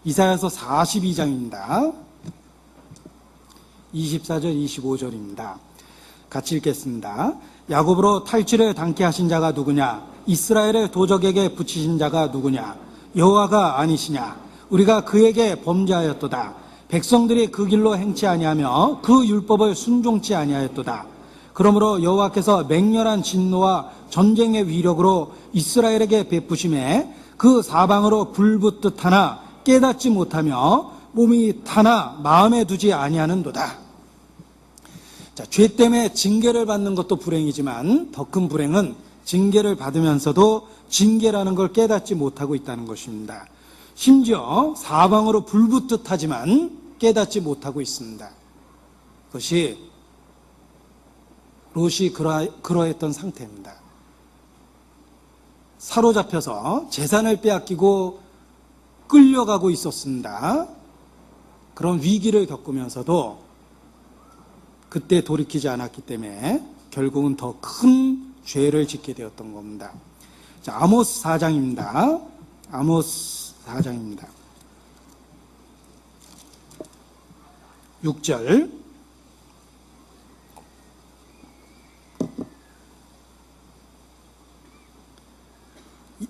이사야서 42장입니다. 24절 25절입니다. 같이 읽겠습니다. 야곱으로 탈취를 당케 하신 자가 누구냐? 이스라엘의 도적에게 붙이신 자가 누구냐? 여호와가 아니시냐? 우리가 그에게 범죄하였도다. 백성들이 그 길로 행치 아니하며 그 율법을 순종치 아니하였도다. 그러므로 여호와께서 맹렬한 진노와 전쟁의 위력으로 이스라엘에게 베푸심에 그 사방으로 불붙듯 하나 깨닫지 못하며 몸이 타나 마음에 두지 아니하는도다. 자, 죄 때문에 징계를 받는 것도 불행이지만 더 큰 불행은 징계를 받으면서도 징계라는 걸 깨닫지 못하고 있다는 것입니다. 심지어 사방으로 불붙듯 하지만 깨닫지 못하고 있습니다. 그것이 롯이 그러했던 상태입니다. 사로잡혀서 재산을 빼앗기고 끌려가고 있었습니다. 그런 위기를 겪으면서도 그때 돌이키지 않았기 때문에 결국은 더 큰 죄를 짓게 되었던 겁니다. 자, 아모스 4장입니다. 아모스 4장입니다. 6절.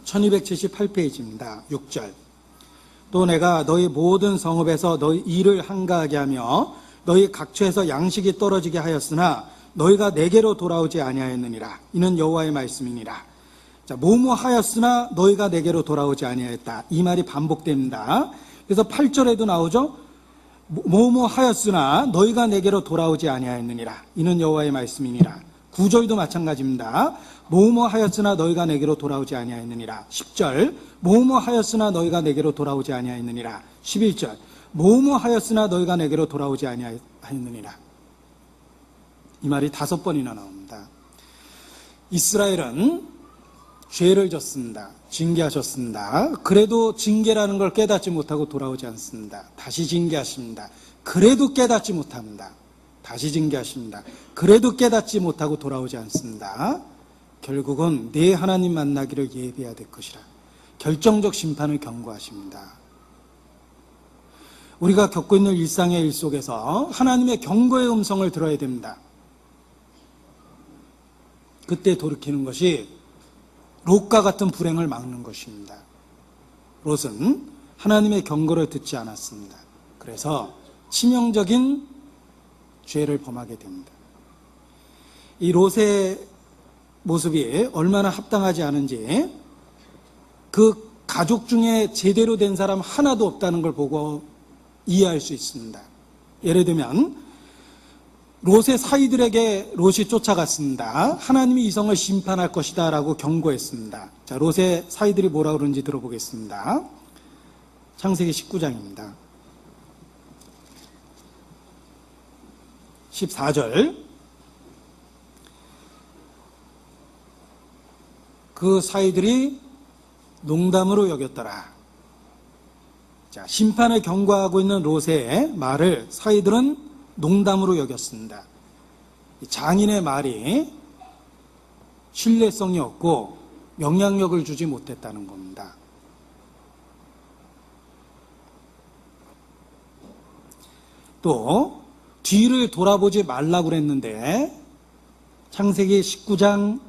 (1278페이지입니다) 6절. 또 내가 너희 모든 성읍에서 너희 일을 한가하게 하며 너희 각처에서 양식이 떨어지게 하였으나 너희가 내게로 돌아오지 아니하였느니라. 이는 여호와의 말씀이니라. 자, 뭐뭐 하였으나 너희가 내게로 돌아오지 아니하였다. 이 말이 반복됩니다. 그래서 8절에도 나오죠. 뭐뭐 하였으나 너희가 내게로 돌아오지 아니하였느니라. 이는 여호와의 말씀이니라. 9절도 마찬가지입니다. 뭐뭐 하였으나 너희가 내게로 돌아오지 아니하였느니라. 10절. 뭐뭐 하였으나 너희가 내게로 돌아오지 아니하였느니라. 11절. 뭐뭐 하였으나 너희가 내게로 돌아오지 아니하였느니라. 이 말이 5번이나 나옵니다. 이스라엘은 죄를 졌습니다. 징계하셨습니다. 그래도 징계라는 걸 깨닫지 못하고 돌아오지 않습니다. 다시 징계하십니다. 그래도 깨닫지 못합니다. 다시 징계하십니다. 그래도 깨닫지 못하고 돌아오지 않습니다. 결국은 내 하나님 만나기를 예비해야 될 것이라 결정적 심판을 경고하십니다. 우리가 겪고 있는 일상의 일 속에서 하나님의 경고의 음성을 들어야 됩니다. 그때 돌이키는 것이 롯과 같은 불행을 막는 것입니다. 롯은 하나님의 경고를 듣지 않았습니다. 그래서 치명적인 죄를 범하게 됩니다. 이 롯의 모습이 얼마나 합당하지 않은지 그 가족 중에 제대로 된 사람 하나도 없다는 걸 보고 이해할 수 있습니다. 예를 들면 롯의 사이들에게 롯이 쫓아갔습니다. 하나님이 이성을 심판할 것이다 라고 경고했습니다. 자, 롯의 사이들이 뭐라 그러는지 들어보겠습니다. 창세기 19장입니다. 14절. 그 사이들이 농담으로 여겼더라. 자, 심판을 경고하고 있는 롯의 말을 사이들은 농담으로 여겼습니다. 장인의 말이 신뢰성이 없고 영향력을 주지 못했다는 겁니다. 또 뒤를 돌아보지 말라고 그랬는데 창세기 19장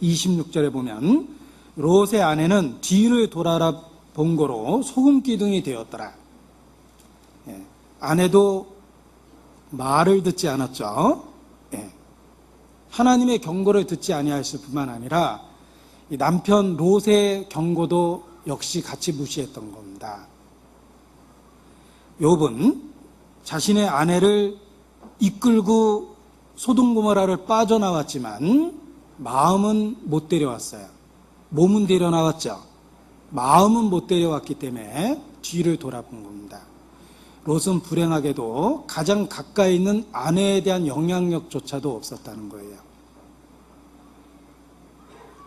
26절에 보면 롯의 아내는 뒤를 돌아본 거로 소금기둥이 되었더라. 아내도 말을 듣지 않았죠. 하나님의 경고를 듣지 아니하였을 뿐만 아니라 이 남편 롯의 경고도 역시 같이 무시했던 겁니다. 욥은 자신의 아내를 이끌고 소돔 고모라를 빠져나왔지만 마음은 못 데려왔어요. 몸은 데려나왔죠. 마음은 못 데려왔기 때문에 뒤를 돌아본 겁니다. 롯은 불행하게도 가장 가까이 있는 아내에 대한 영향력조차도 없었다는 거예요.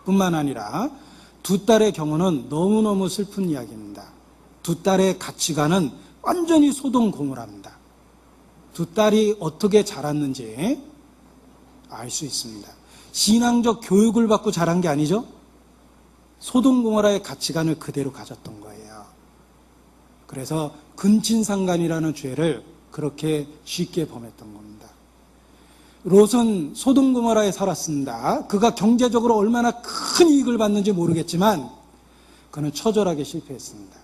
뿐만 아니라 두 딸의 경우는 너무너무 슬픈 이야기입니다. 두 딸의 가치관은 완전히 소돔 고모라입니다. 두 딸이 어떻게 자랐는지 알 수 있습니다. 신앙적 교육을 받고 자란 게 아니죠. 소돔 고모라의 가치관을 그대로 가졌던 거예요. 그래서 근친상간이라는 죄를 그렇게 쉽게 범했던 겁니다. 롯은 소돔 고모라에 살았습니다. 그가 경제적으로 얼마나 큰 이익을 받는지 모르겠지만 그는 처절하게 실패했습니다.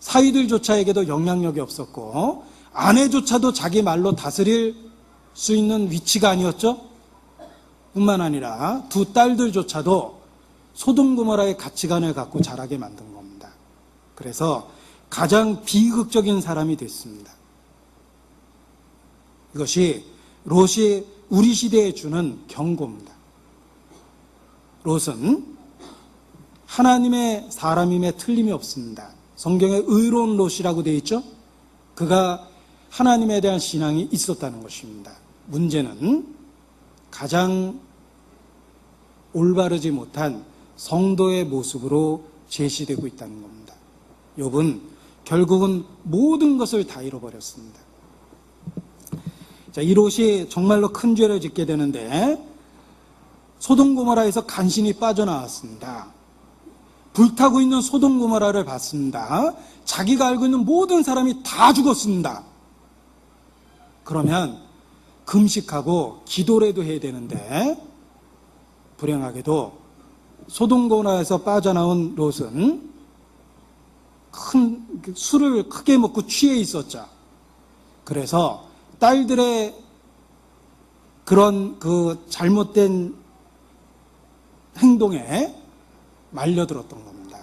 사위들조차에게도 영향력이 없었고 아내조차도 자기 말로 다스릴 수 있는 위치가 아니었죠. 뿐만 아니라 두 딸들조차도 소돔 고모라의 가치관을 갖고 자라게 만든 겁니다. 그래서 가장 비극적인 사람이 됐습니다. 이것이 롯이 우리 시대에 주는 경고입니다. 롯은 하나님의 사람임에 틀림이 없습니다. 성경에 의로운 롯이라고 되어 있죠. 그가 하나님에 대한 신앙이 있었다는 것입니다. 문제는 가장 올바르지 못한 성도의 모습으로 제시되고 있다는 겁니다. 욥은 결국은 모든 것을 다 잃어버렸습니다. 자, 이 롯이 정말로 큰 죄를 짓게 되는데 소돔 고모라에서 간신히 빠져나왔습니다. 불타고 있는 소돔 고모라를 봤습니다. 자기가 알고 있는 모든 사람이 다 죽었습니다. 그러면 금식하고 기도라도 해야 되는데 불행하게도 소돔 고모라에서 빠져나온 롯은 큰 술을 크게 먹고 취해 있었죠. 그래서 딸들의 그런 그 잘못된 행동에 말려들었던 겁니다.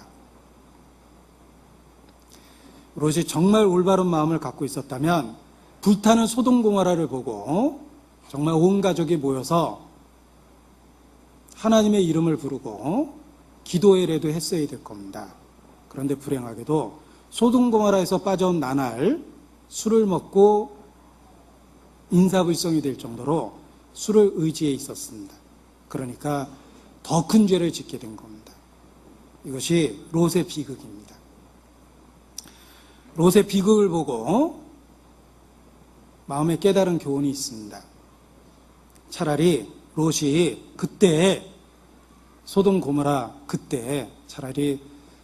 롯이 정말 올바른 마음을 갖고 있었다면 불타는 소돔 고모라를 보고 정말 온 가족이 모여서 하나님의 이름을 부르고 기도회라도 했어야 될 겁니다. 그런데 불행하게도 소돔 고모라에서 빠져온 나날 술을 먹고 인사불성이 될 정도로 술을 의지해 있었습니다. 그러니까 더 큰 죄를 짓게 된 겁니다. 이것이 롯의 비극입니다. 롯의 비극을 보고 마음에 깨달은 교훈이 있습니다. 차라리 롯이 그때 소돔 고모라 그때 차라리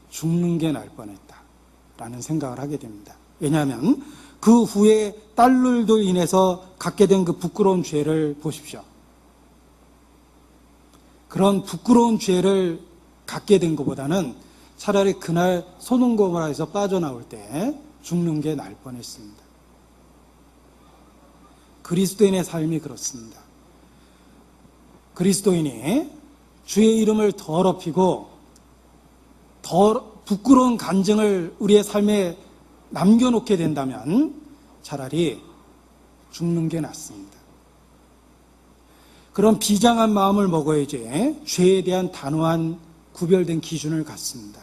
죽는 게 나을 뻔했다라는 생각을 하게 됩니다. 왜냐하면 그 후에 딸들로 인해서 갖게 된 그 부끄러운 죄를 보십시오. 그런 부끄러운 죄를 갖게 된 것보다는 차라리 그날 소돔 고모라에서 빠져나올 때 죽는 게 나을 뻔했습니다. 그리스도인의 삶이 그렇습니다. 그리스도인이 주의 이름을 더럽히고 더 부끄러운 간증을 우리의 삶에 남겨놓게 된다면 차라리 죽는 게 낫습니다. 그런 비장한 마음을 먹어야지 죄에 대한 단호한 구별된 기준을 갖습니다.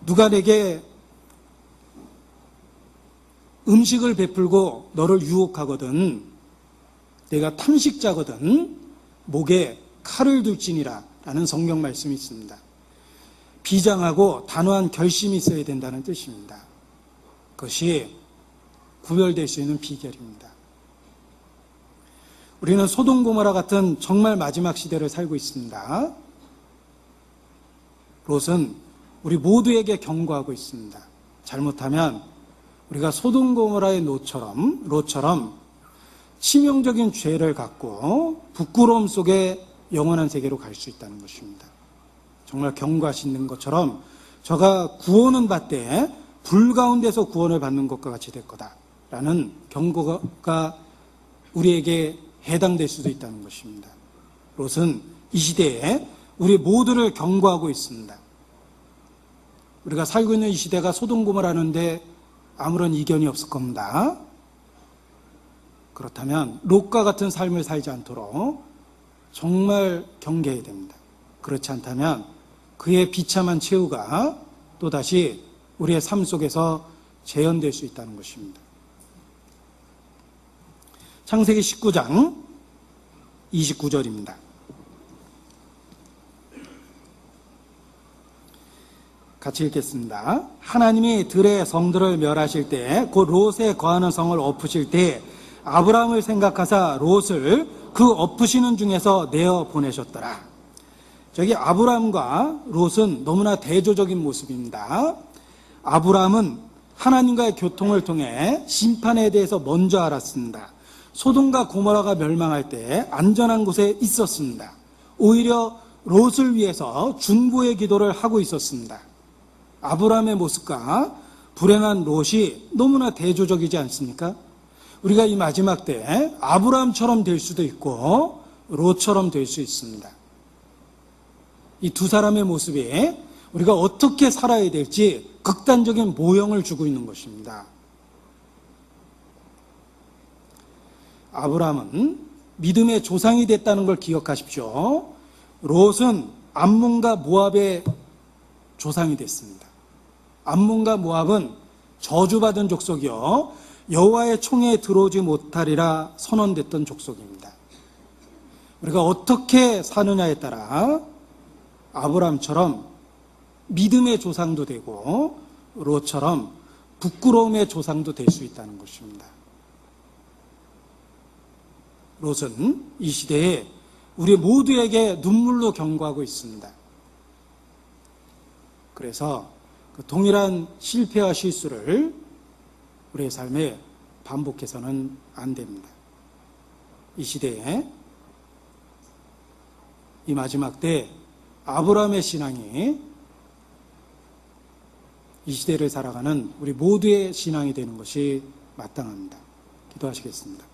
누가 내게 음식을 베풀고 너를 유혹하거든 내가 탐식자거든 목에 칼을 둘지니라 라는 성경 말씀이 있습니다. 비장하고 단호한 결심이 있어야 된다는 뜻입니다. 그것이 구별될 수 있는 비결입니다. 우리는 소돔 고모라 같은 정말 마지막 시대를 살고 있습니다. 롯은 우리 모두에게 경고하고 있습니다. 잘못하면 우리가 소돔 고모라의 롯처럼 치명적인 죄를 갖고 부끄러움 속에 영원한 세계로 갈 수 있다는 것입니다. 정말 경고하시는 것처럼 저가 구원은 받되 불 가운데서 구원을 받는 것과 같이 될 거다라는 경고가 우리에게 해당될 수도 있다는 것입니다. 롯은 이 시대에 우리 모두를 경고하고 있습니다. 우리가 살고 있는 이 시대가 소돔 고모라는데 아무런 이견이 없을 겁니다. 그렇다면 롯과 같은 삶을 살지 않도록 정말 경계해야 됩니다. 그렇지 않다면 그의 비참한 최후가 또다시 우리의 삶 속에서 재현될 수 있다는 것입니다. 창세기 19장 29절입니다. 같이 읽겠습니다. 하나님이 들의 성들을 멸하실 때 곧 롯에 거하는 성을 엎으실 때 아브라함을 생각하사 롯을 그 엎으시는 중에서 내어 보내셨더라. 저기 아브라함과 롯은 너무나 대조적인 모습입니다. 아브라함은 하나님과의 교통을 통해 심판에 대해서 먼저 알았습니다. 소돔과 고모라가 멸망할 때 안전한 곳에 있었습니다. 오히려 롯을 위해서 중보의 기도를 하고 있었습니다. 아브라함의 모습과 불행한 롯이 너무나 대조적이지 않습니까? 우리가 이 마지막 때 아브라함처럼 될 수도 있고 롯처럼 될 수 있습니다. 이 두 사람의 모습이 우리가 어떻게 살아야 될지 극단적인 모형을 주고 있는 것입니다. 아브라함은 믿음의 조상이 됐다는 걸 기억하십시오. 롯은 암몬과 모압의 조상이 됐습니다. 암몬과 모압은 저주받은 족속이요 여호와의 총에 들어오지 못하리라 선언됐던 족속입니다. 우리가 어떻게 사느냐에 따라 아브라함처럼 믿음의 조상도 되고 롯처럼 부끄러움의 조상도 될 수 있다는 것입니다. 롯은 이 시대에 우리 모두에게 눈물로 경고하고 있습니다. 그래서 그 동일한 실패와 실수를 우리의 삶에 반복해서는 안 됩니다. 이 시대에 이 마지막 때 아브라함의 신앙이 이 시대를 살아가는 우리 모두의 신앙이 되는 것이 마땅합니다. 기도하시겠습니다.